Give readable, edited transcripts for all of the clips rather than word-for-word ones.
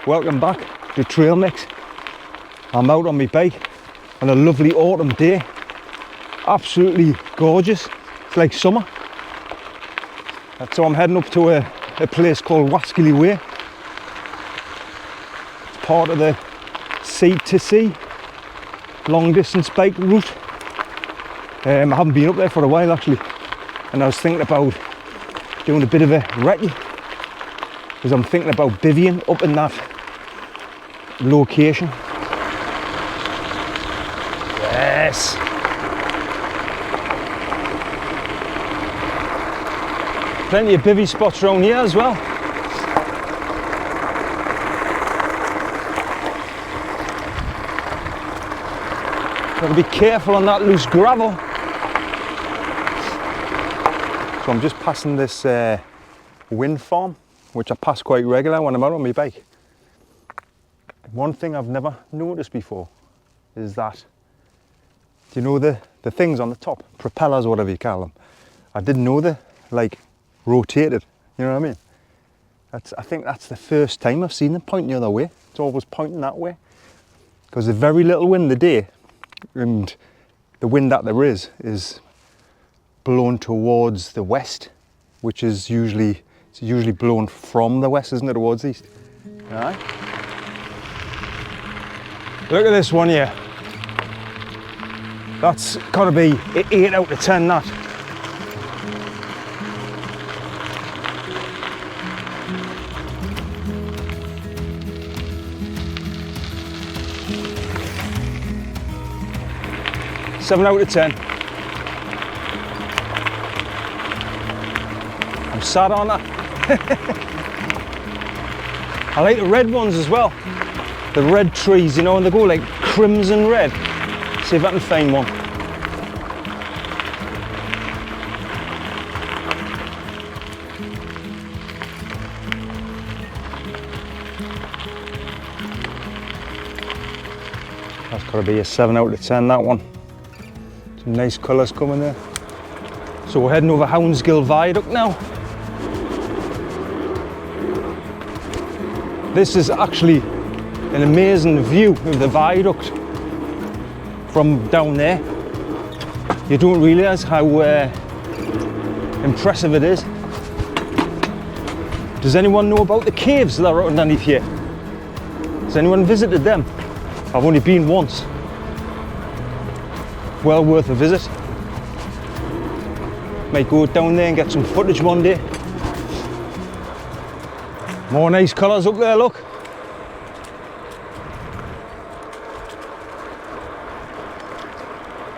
Welcome back to Trail Mix. I'm out on my bike on a lovely autumn day. Absolutely gorgeous. It's like summer. So I'm heading up to a place called Waskerley Way. It's part of the sea to sea long distance bike route. I haven't been up there for a while actually, and I was thinking about doing a bit of a recce because I'm thinking about bivvying up in that location. Yes. Plenty of bivvy spots around here as well. Got to be careful on that loose gravel. So I'm just passing this wind farm, which I pass quite regular when I'm out on my bike. One thing I've never noticed before is that, do you know the things on the top, propellers or whatever you call them? I didn't know they like rotated, you know what I mean? I think that's the first time I've seen them pointing the other way. It's always pointing that way. Because there's very little wind in the day, and the wind that there is blown towards the west, which is usually blown from the west, isn't it, towards the east? Aye. Look at this one here. That's got to be an 8 out of 10, that. Seven out of 10. I'm sad on that. I like the red ones as well. The red trees, you know, and they go like crimson red. See if I can find one. That's got to be a 7 out of 10, that one. Some nice colours coming there. So we're heading over Houndsgill Viaduct now. This is actually an amazing view of the viaduct from down there. You don't realise how impressive it is. Does anyone know about the caves that are underneath here? Has anyone visited them? I've only been once. Well worth a visit. Might go down there and get some footage one day. More nice colours up there, look.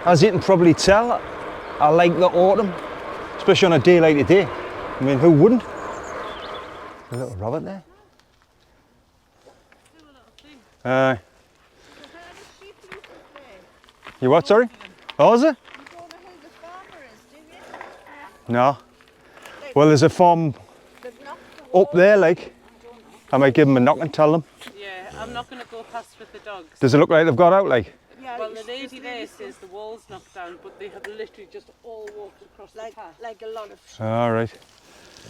As you can probably tell, I like the autumn, especially on a day like today. I mean, who wouldn't? A little rabbit there. You what, sorry? Oh, is it? You don't know who the farmer is, do you? No. Well, there's a farm up there, like. I might give them a knock and tell them. Yeah, I'm not going to go past with the dogs. Does it look like they've got out, like? Yeah, well, the lady there says the wall's knocked down, but they have literally just all walked across the path. Like a lot of... All right.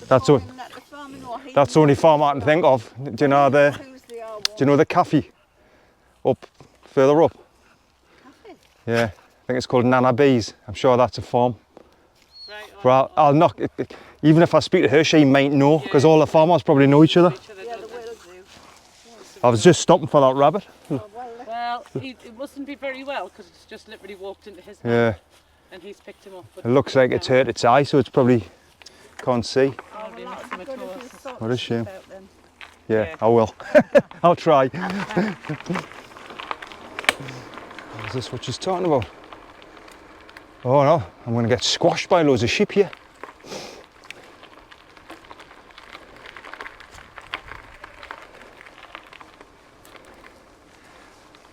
That's the only farm I can think of. Do you know the cafe up further up? Cafe? Yeah, I think it's called Nana Bees. I'm sure that's a farm. Right. Well, I'll knock it. Even if I speak to her, she might know, because all the farmers probably know each other. Yeah, they will do. I was just stopping for that rabbit. Well, it mustn't be very well, because it's just literally walked into his yeah. mouth, and he's picked him up. It looks like it's hurt its eye, so it's probably can't see. What a shame. Yeah, I will. I'll try. Is this what she's talking about? Oh no, I'm going to get squashed by loads of sheep here.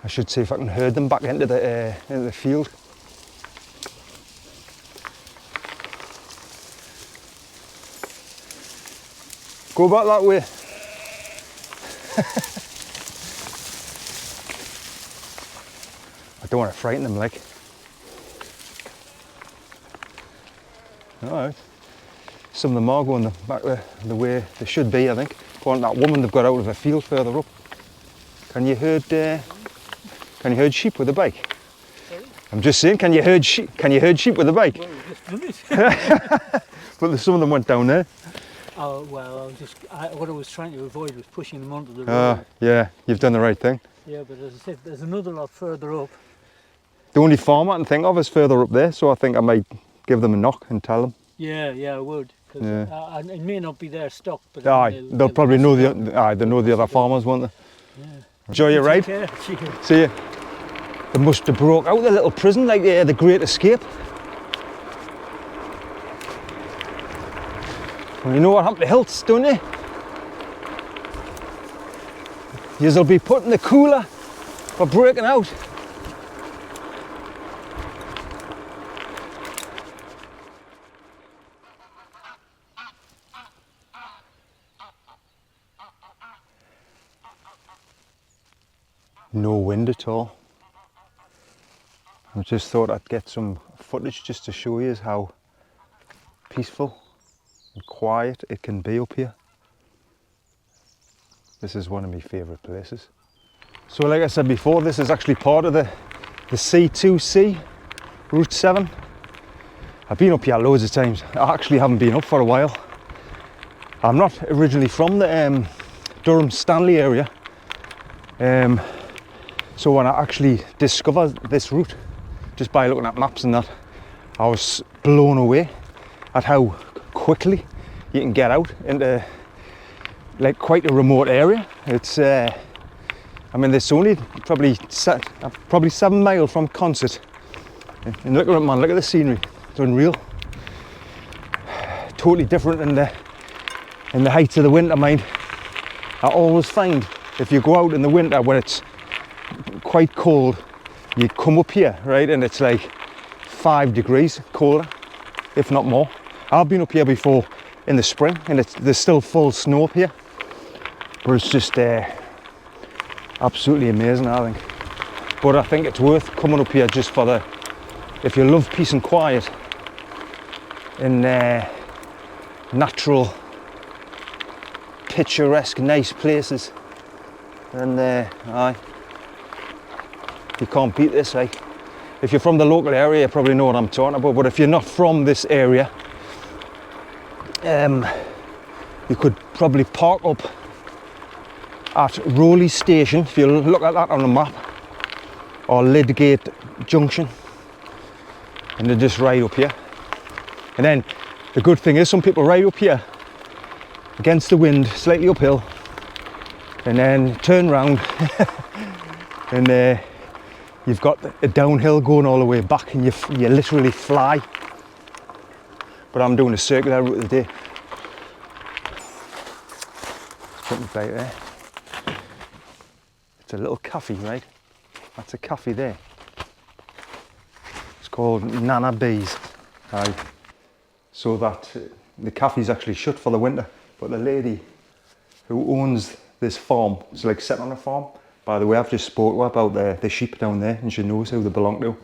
I should see if I can herd them back into the field. Go back that way. I don't want to frighten them, like. Alright. Some of them are going back the way they should be, I think. According to that woman they've got out of a field further up. Can you herd sheep with a bike? Sorry? I'm just saying, can you herd sheep with a bike? Well, we've just done it. But some of them went down there. Oh, well, what I was trying to avoid was pushing them onto the road. Yeah, you've done the right thing. Yeah, but as I said, there's another lot further up. The only farm I can think of is further up there, so I think I might give them a knock and tell them. Yeah, I would. Cause it may not be their stock, but They'll probably know they know the other farmers, won't they? Yeah. Enjoy your ride. See you. They must have broke out the little prison like the Great Escape. Well, you know what happened to Hilts, don't you? You'll be put in the cooler for breaking out. No wind at all. I just thought I'd get some footage just to show you how peaceful and quiet it can be up here. This is one of my favourite places. So like I said before, this is actually part of the C2C, Route 7. I've been up here loads of times. I actually haven't been up for a while. I'm not originally from the Durham Stanley area. So when I actually discovered this route, just by looking at maps and that, I was blown away at how quickly you can get out into like quite a remote area. It's, I mean, it's only probably 7 miles from Consett. And look at it, man, look at the scenery. It's unreal. Totally different in the height of the winter, mind. I always find if you go out in the winter when it's quite cold, you come up here, right, and it's like 5 degrees colder, if not more. I've been up here before in the spring and there's still full snow up here, but it's just absolutely amazing, I think. But I think it's worth coming up here just for if you love peace and quiet in natural, picturesque, nice places, and you can't beat this. Like, if you're from the local area, you probably know what I'm talking about, but if you're not from this area, you could probably park up at Rowley Station, if you look at that on the map, or Lydgate Junction, and then just ride up here. And then the good thing is some people ride up here against the wind, slightly uphill, and then turn round and you've got a downhill going all the way back, and you literally fly. But I'm doing a circular route today. Let's put my bike there. It's a little cafe, right? That's a cafe there. It's called Nana Bees. Right. So that the cafe's actually shut for the winter, but the lady who owns this farm, it's like set on a farm. By the way, I've just spoke to her about the sheep down there, and she knows who they belong to,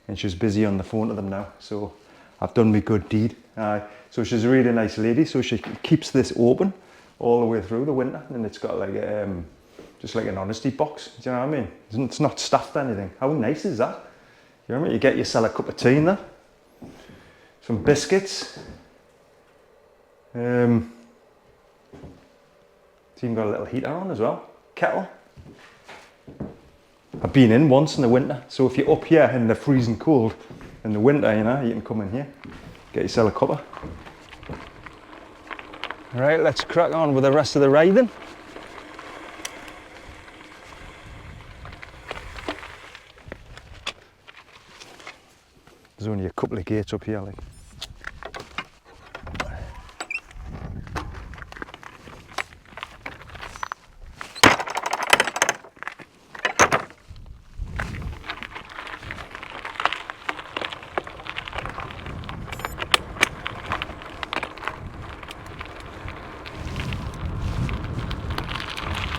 and she's busy on the phone to them now, so I've done my good deed. So she's a really nice lady, so she keeps this open all the way through the winter, and it's got like just like an honesty box, do you know what I mean? It's not stuffed anything. How nice is that? You know what I mean? You get yourself a cup of tea in there, some biscuits, it's even got a little heater on as well, kettle. I've been in once in the winter, so if you're up here in the freezing cold in the winter, you know, you can come in here, get yourself a cuppa. Right, let's crack on with the rest of the ride then. There's only a couple of gates up here, like.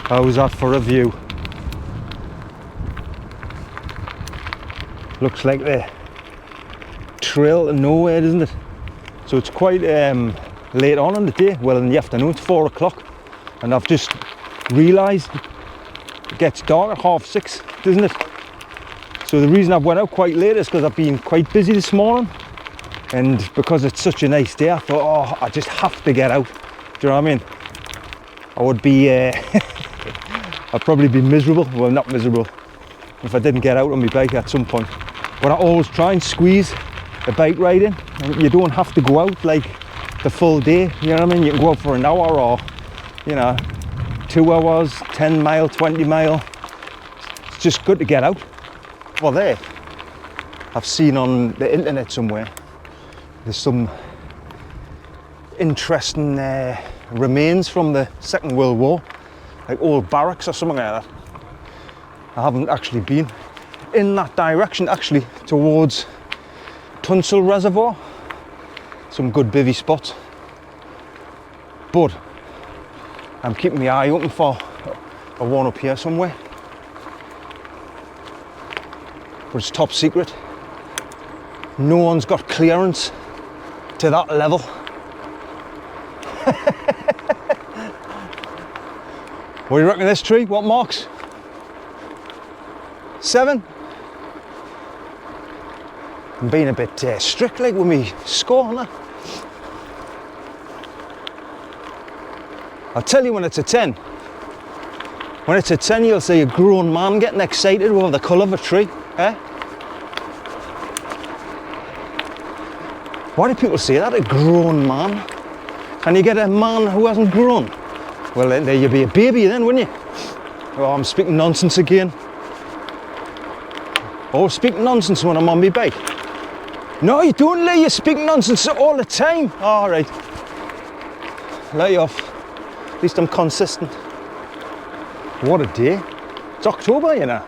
How's that for a view? Looks like the trail to nowhere, isn't it? So it's quite late on in the day, well in the afternoon, it's 4 o'clock, and I've just realised gets dark at 6:30, doesn't it? So the reason I've went out quite late is because I've been quite busy this morning, and because it's such a nice day, I thought, oh, I just have to get out. Do you know what I mean? I would be, I'd probably be miserable, well, not miserable, if I didn't get out on my bike at some point. But I always try and squeeze a bike ride in, and you don't have to go out like the full day, you know what I mean? You can go out for an hour or, you know, 2 hours, 10 mile, 20 mile. It's just good to get out. Well, there, I've seen on the internet somewhere, there's some interesting remains from the Second World War, like old barracks or something like that. I haven't actually been in that direction, actually, towards Tunstall Reservoir. Some good bivvy spots. But I'm keeping my eye open for a one up here somewhere. But it's top secret. No one's got clearance to that level. What do you reckon of this tree? What marks? 7? I'm being a bit strict like with me score, aren't I? I'll tell you when it's a 10. When it's a 10, you'll see a grown man getting excited over the colour of a tree. Eh? Why do people say that? A grown man? Can you get a man who hasn't grown? Well, then you'd be a baby then, wouldn't you? Oh, I'm speaking nonsense again. Oh, speaking nonsense when I'm on my bike. No, you don't, Lee. You speak nonsense all the time. All right. Let you off. At least I'm consistent. What a day. It's October, you know.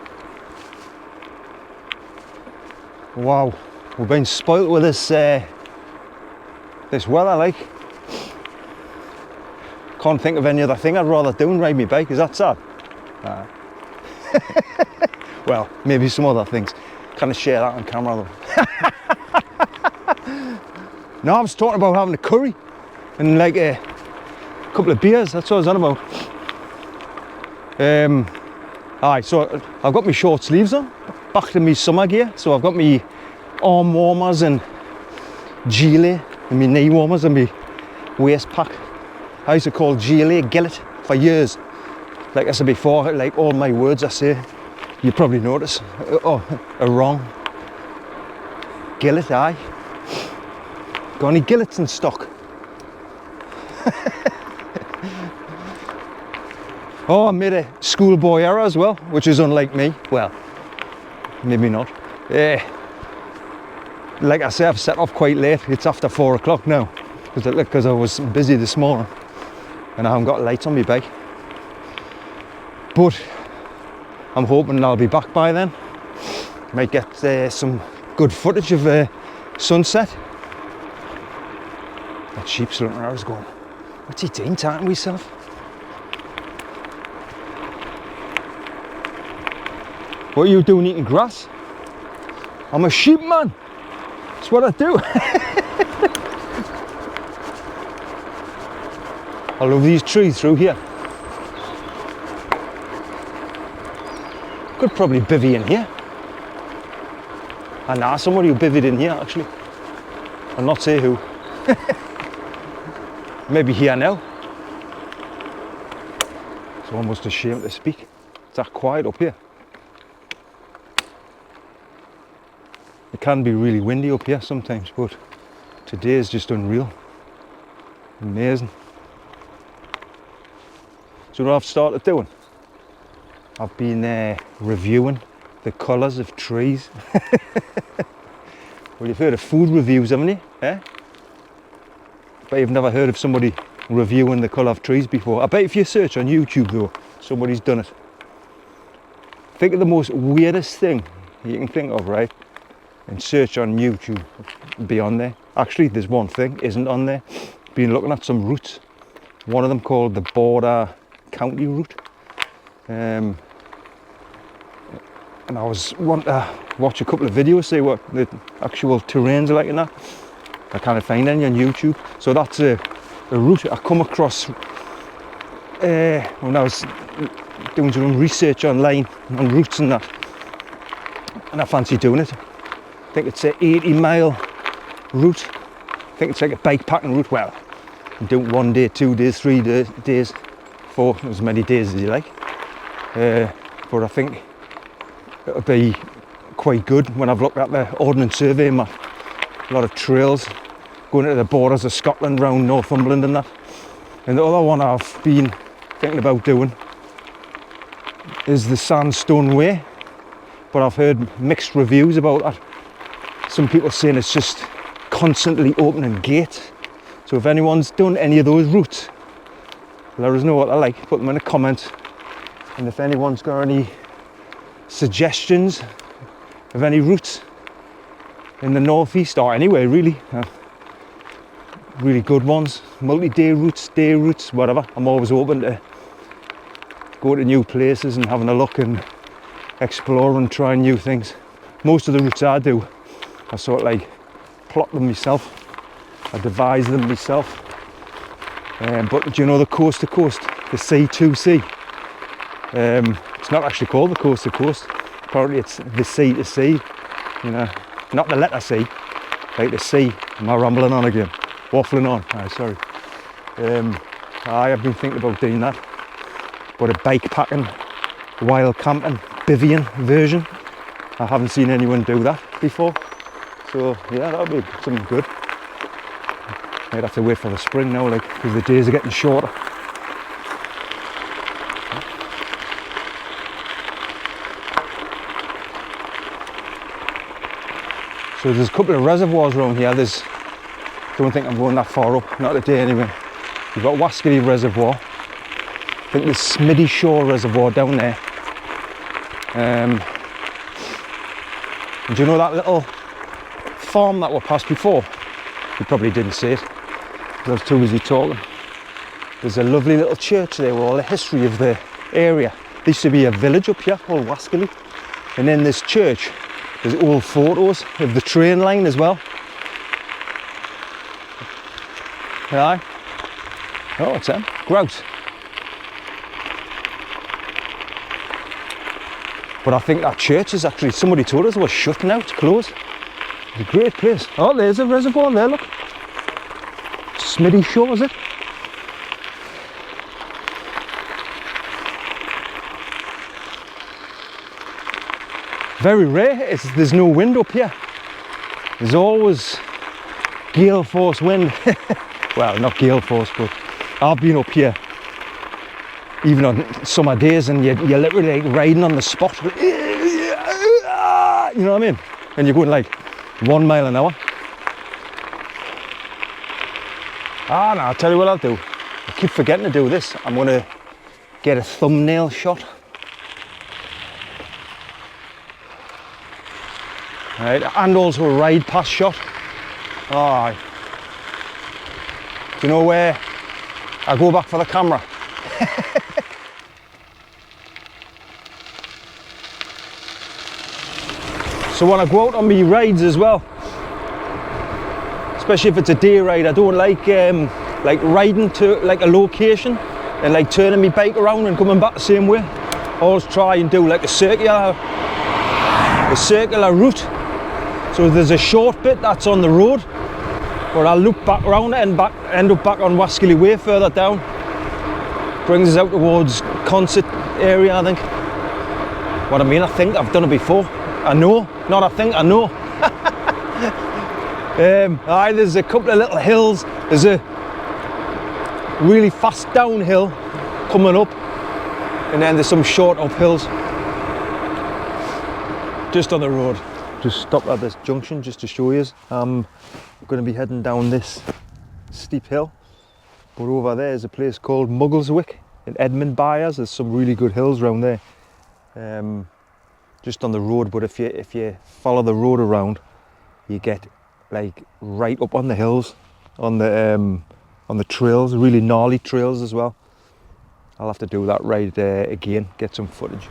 Wow. We've been spoilt with this this weather, like. Can't think of any other thing I'd rather do than ride my bike. Is that sad? Well, maybe some other things. Can't share that on camera though. No, I was talking about having a curry and like a couple of beers. That's what I was on about. Aye, so I've got my short sleeves on, back to my summer gear. So I've got my arm warmers and gilet and my knee warmers and my waist pack. I used to call gilet gillet for years. Like I said before, like all my words I say, you probably notice, are wrong. Gillet, aye. Got any gillets in stock? Oh, I made a schoolboy error as well, which is unlike me. Well, maybe not. Like I say, I've set off quite late. It's after 4 o'clock now, because I was busy this morning and I haven't got lights on my bike. But I'm hoping I'll be back by then. Might get some good footage of sunset. That sheep's looking around, I was going, what's he doing, talking to himself? What are you doing, eating grass? I'm a sheep man. That's what I do. I love these trees through here. Could probably bivvy in here. I know somebody who bivvied in here actually. I'll not say who. Maybe here now. It's almost a shame to speak. It's that quiet up here. It can be really windy up here sometimes, but today is just unreal. Amazing. So what I've started doing, I've been reviewing the colours of trees. Well, you've heard of food reviews, haven't you? Eh? But you've never heard of somebody reviewing the colour of trees before. I bet if you search on YouTube though, somebody's done it. Think of the most weirdest thing you can think of, right? And search on YouTube, be on there. Actually, there's one thing isn't on there. Been looking at some routes. One of them called the Border County route. And I was wanting to watch a couple of videos, see what the actual terrains are like in that. I can't find any on YouTube. So that's a route I come across when I was doing some research online on routes and that, and I fancy doing it. I think it's an 80-mile route. I think it's like a bike packing route. Well, you do it 1 day, 2 days, 3 days, 4, as many days as you like. But I think it'll be quite good when I've looked at the Ordnance Survey map. A lot of trails going to the borders of Scotland, round Northumberland and that. And the other one I've been thinking about doing is the Sandstone Way, but I've heard mixed reviews about that. Some people saying it's just constantly opening gates. So if anyone's done any of those routes, let us know what I like, put them in the comments. And if anyone's got any suggestions of any routes in the northeast or anywhere really, really good ones, multi-day routes, day routes, whatever. I'm always open to go to new places and having a look and explore and try new things. Most of the routes I do, I sort of like plot them myself, I devise them myself. But do you know the coast to coast, the sea to sea? It's not actually called the coast to coast. Apparently it's the sea to sea. You know, not the letter C, like the sea. Am I rambling on again? Waffling on. Sorry. I have been thinking about doing that, but a bike packing, wild camping, bivvying version. I haven't seen anyone do that before. So yeah, that'll be something good. Might have to wait for the spring now, like, because the days are getting shorter. So there's a couple of reservoirs around here. Don't think I'm going that far up, not today anyway. You've got Waskerley Reservoir. I think there's Smiddy Shore Reservoir down there. And do you know that little farm that we passed before? You probably didn't see it, because I was too busy talking. There's a lovely little church there with all the history of the area. There used to be a village up here called Waskerley, and in this church there's old photos of the train line as well. Aye. Oh, what's that? Grouse. But I think that church is actually, somebody told us it was shut now, it's closed. It's a great place. Oh, there's a reservoir there, look. Smiddy Shore, is it? Very rare, there's no wind up here. There's always gale force wind. Well, not gale force, but I've been up here even on summer days and you're literally like riding on the spot. You know what I mean? And you're going like 1 mile an hour. No, I'll tell you what I'll do. I keep forgetting to do this. I'm going to get a thumbnail shot. Right, and also a ride past shot. Alright. Do you know where I go back for the camera? So when I go out on me rides as well, especially if it's a day ride, I don't like riding to like a location and like turning my bike around and coming back the same way. I always try and do like a circular route. So there's a short bit that's on the road, where I'll loop back around and end up back on Waskerley Way further down. Brings us out towards Consett area, I think. What I mean, I think I've done it before. I know, not I think, I know. There's a couple of little hills. There's a really fast downhill coming up, and then there's some short uphills just on the road. Just stopped at this junction just to show you. I'm going to be heading down this steep hill, but over there is a place called Muggleswick in Edmund Byers. There's some really good hills around there, just on the road. But if you follow the road around, you get like right up on the hills, on the trails, really gnarly trails as well. I'll have to do that ride again, get some footage.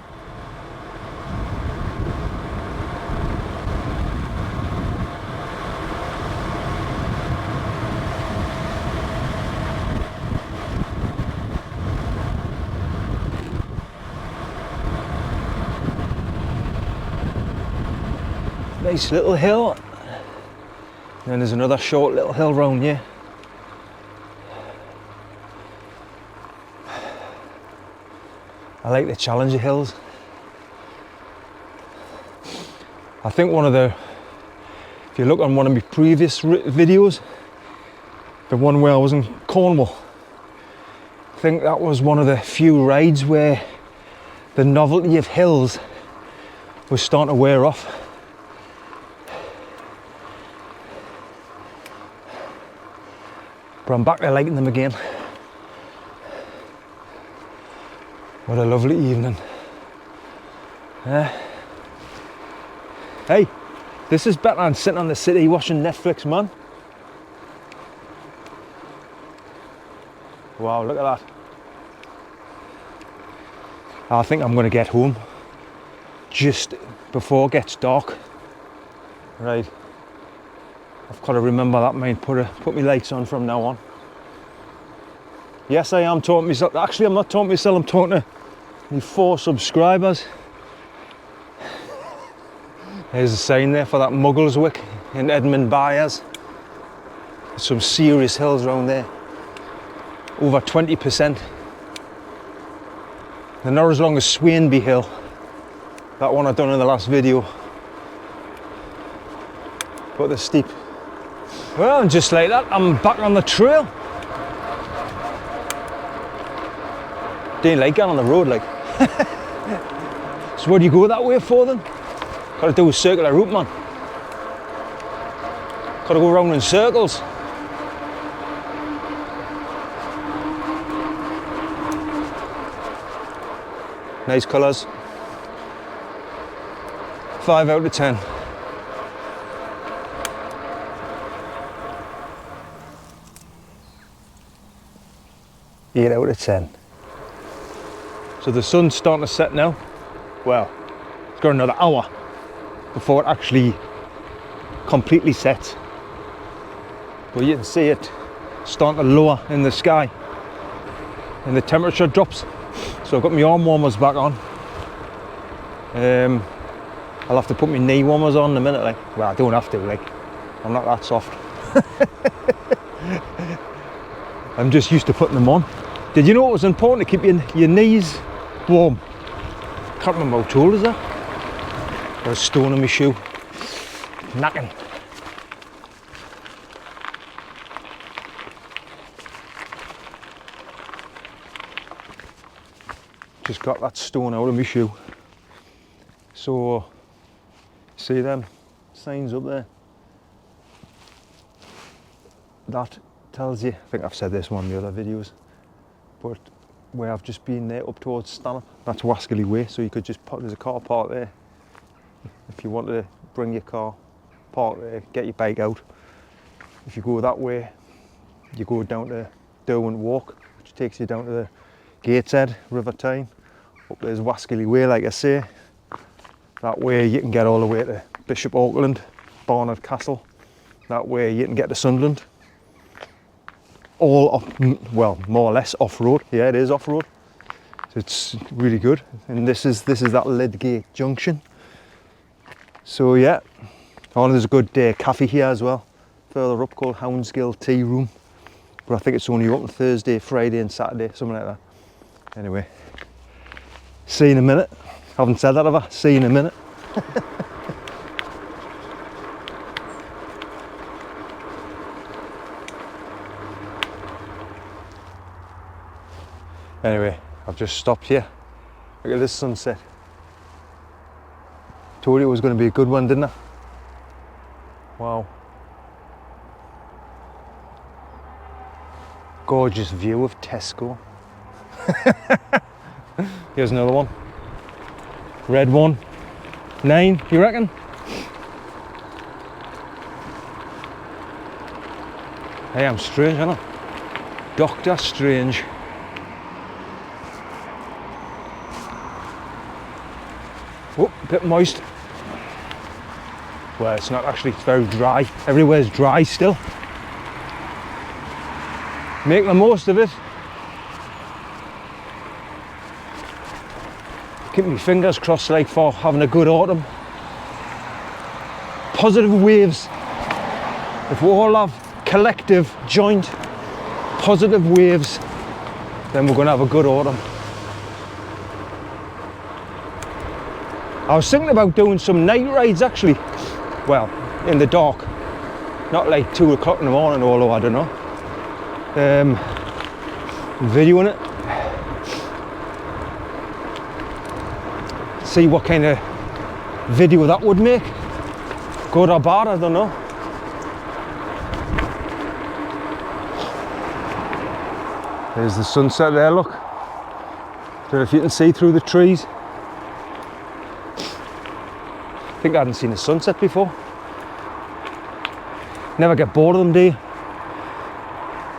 Nice little hill. And then there's another short little hill round here. I like the Challenger hills. I think one of the, if you look on one of my previous videos, the one where I was in Cornwall, I think that was one of the few rides where the novelty of hills was starting to wear off. But I'm back to liking them again. What a lovely evening. Hey, this is better than sitting on the city watching Netflix, man. Wow, look at that. I think I'm going to get home just before it gets dark. Right. I've got to remember that, mate. Put my lights on from now on. Yes, I am talking to myself. Actually, I'm not talking to myself. I'm talking to my 4 subscribers. There's a sign there for that Muggleswick in Edmund Byers. There's some serious hills around there. Over 20%. They're not as long as Swainby Hill. That one I've done in the last video. But they're steep. Well, and just like that, I'm back on the trail. Didn't like getting on the road, like. So what do you go that way for then? Gotta do a circular route, man. Gotta go round in circles. Nice colours. 5 out of 10. Eight out of 10. So the sun's starting to set now. Well, it's got another hour before it actually completely sets. But you can see it starting to lower in the sky and the temperature drops. So I've got my arm warmers back on. I'll have to put my knee warmers on in a minute, like. Well, I don't have to, like. I'm not that soft. I'm just used to putting them on. Did you know it was important to keep your knees warm? Can't remember how old is that? Got a stone in my shoe. Knacking. Just got that stone out of my shoe. So, see them signs up there? That tells you, I think I've said this in one of the other videos, but where I've just been there up towards Stanhope, that's Waskerley Way, so you could just park, there's a car park there. If you want to bring your car, park there, get your bike out. If you go that way, you go down to Derwent Walk, which takes you down to the Gateshead, River Tyne. Up there's Waskerley Way, like I say. That way you can get all the way to Bishop Auckland, Barnard Castle. That way you can get to Sunderland. All off, well, more or less off-road. Yeah, it is off-road. So it's really good. And this is that Lydgate Junction. So yeah, oh, there's a good cafe here as well. Further up called Houndsgill Tea Room. But I think it's only open Thursday, Friday and Saturday, something like that. Anyway, see you in a minute. Haven't said that, have I? See you in a minute. Anyway, I've just stopped here. Look at this sunset. Told you it was going to be a good one, didn't I? Wow. Gorgeous view of Tesco. Here's another one. Red one. 9, you reckon? Hey, I'm strange, aren't I? Dr. Strange. Oh, a bit moist. Well, it's not actually, it's very dry. Everywhere's dry still. Make the most of it. Keep my fingers crossed, like, for having a good autumn. positive waves, if we all have collective, joint, positive waves, then we're going to have a good autumn. I was thinking about doing some night rides actually, well, in the dark, not like 2 o'clock in the morning, although I don't know. Videoing it, see what kind of video that would make, good or bad, I don't know. There's the sunset there, look. Don't know if you can see through the trees. I think I hadn't seen a sunset before. Never get bored of them, do you?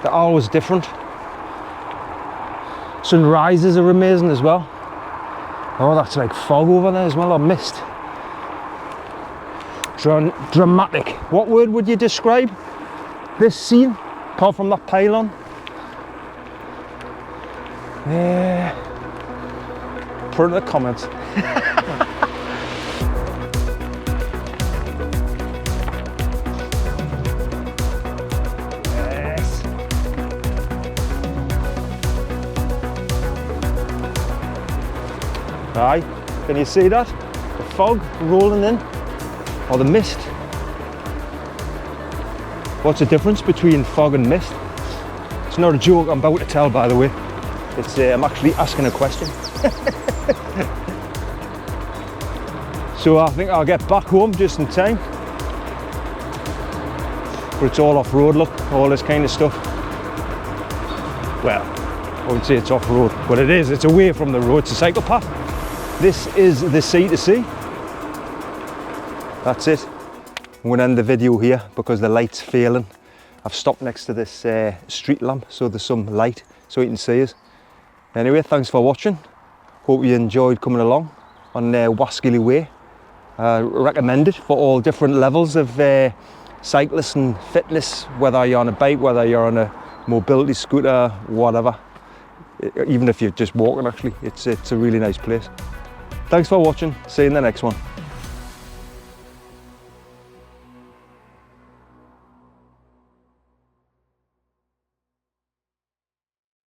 They're always different. Sunrises are amazing as well. Oh, that's like fog over there as well, or mist. Dramatic. What word would you describe this scene, apart from that pylon? Yeah. Put it in the comments. Yes. Aye, can you see that? The fog rolling in, or the mist. What's the difference between fog and mist? It's not a joke I'm about to tell, by the way. It's, I'm actually asking a question. So I think I'll get back home just in time. But it's all off-road, look, all this kind of stuff. Well, I wouldn't say it's off-road, but it is, it's away from the road, it's a cycle path. This is the sea to sea. That's it. I'm going to end the video here because the light's failing. I've stopped next to this street lamp so there's some light so you can see us. Anyway, thanks for watching. Hope you enjoyed coming along on Waskerley Way. Recommend it for all different levels of cyclists and fitness, whether you're on a bike, whether you're on a mobility scooter, whatever. Even if you're just walking, actually, it's a really nice place. Thanks for watching. See you in the next one.